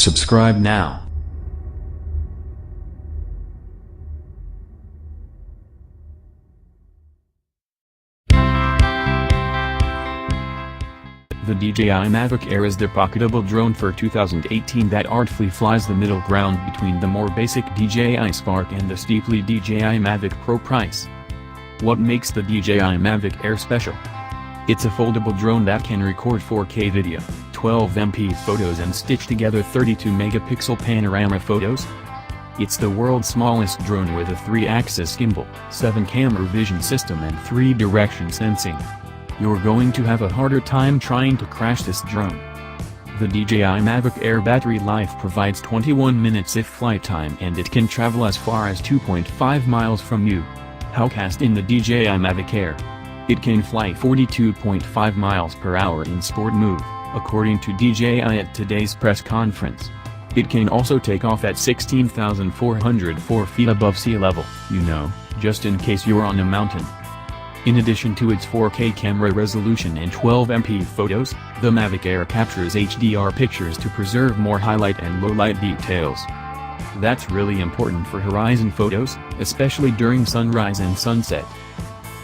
Subscribe now. The DJI Mavic Air is the pocketable drone for 2018 that artfully flies the middle ground between the more basic DJI Spark and the steeply DJI Mavic Pro price. What makes the DJI Mavic Air special? It's a foldable drone that can record 4K video, 12MP photos and stitch together 32-megapixel panorama photos. It's the world's smallest drone with a 3-axis gimbal, 7-camera vision system and 3-direction sensing. You're going to have a harder time trying to crash this drone. The DJI Mavic Air battery life provides 21 minutes of flight time and it can travel as far as 2.5 miles from you. How fast in the DJI Mavic Air? It can fly 42.5 miles per hour in sport mode, according to DJI at today's press conference. It can also take off at 16,404 feet above sea level, just in case you're on a mountain. In addition to its 4K camera resolution and 12MP photos, the Mavic Air captures HDR pictures to preserve more highlight and low-light details. That's really important for horizon photos, especially during sunrise and sunset.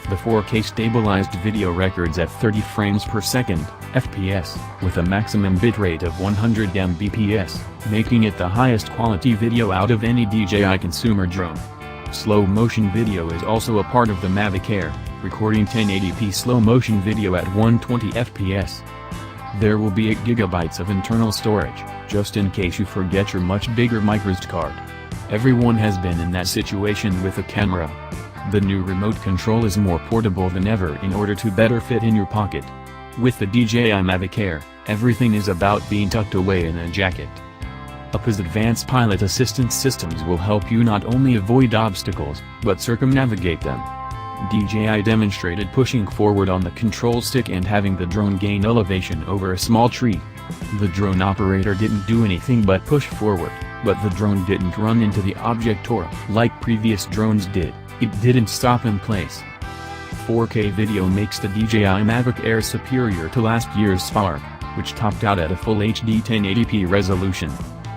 The 4K stabilized video records at 30 frames per second, FPS, with a maximum bitrate of 100 Mbps, making it the highest quality video out of any DJI consumer drone. Slow motion video is also a part of the Mavic Air, recording 1080p slow motion video at 120 fps. There will be 8 GB of internal storage, just in case you forget your much bigger microSD card. Everyone has been in that situation with a camera. The new remote control is more portable than ever in order to better fit in your pocket. With the DJI Mavic Air, everything is about being tucked away in a jacket. ASUS advanced pilot assistance systems will help you not only avoid obstacles, but circumnavigate them. DJI demonstrated pushing forward on the control stick and having the drone gain elevation over a small tree. The drone operator didn't do anything but push forward, but the drone didn't run into the object or, like previous drones did, it didn't stop in place. 4K video makes the DJI Mavic Air superior to last year's Spark, which topped out at a full HD 1080p resolution.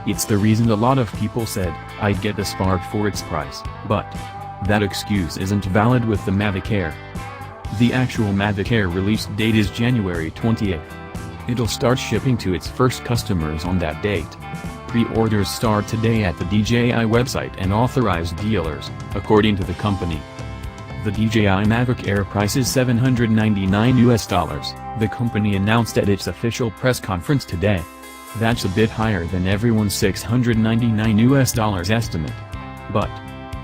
It's the reason a lot of people said, I'd get the Spark for its price, but that excuse isn't valid with the Mavic Air. The actual Mavic Air release date is January 28th. It'll start shipping to its first customers on that date. Pre-orders start today at the DJI website and authorized dealers, according to the company. The DJI Mavic Air price is $799, the company announced at its official press conference today. That's a bit higher than everyone's $699 estimate. But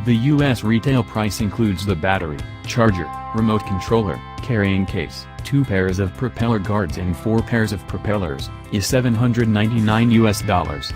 the US retail price includes the battery, charger, remote controller, carrying case, 2 pairs of propeller guards and 4 pairs of propellers, is $799.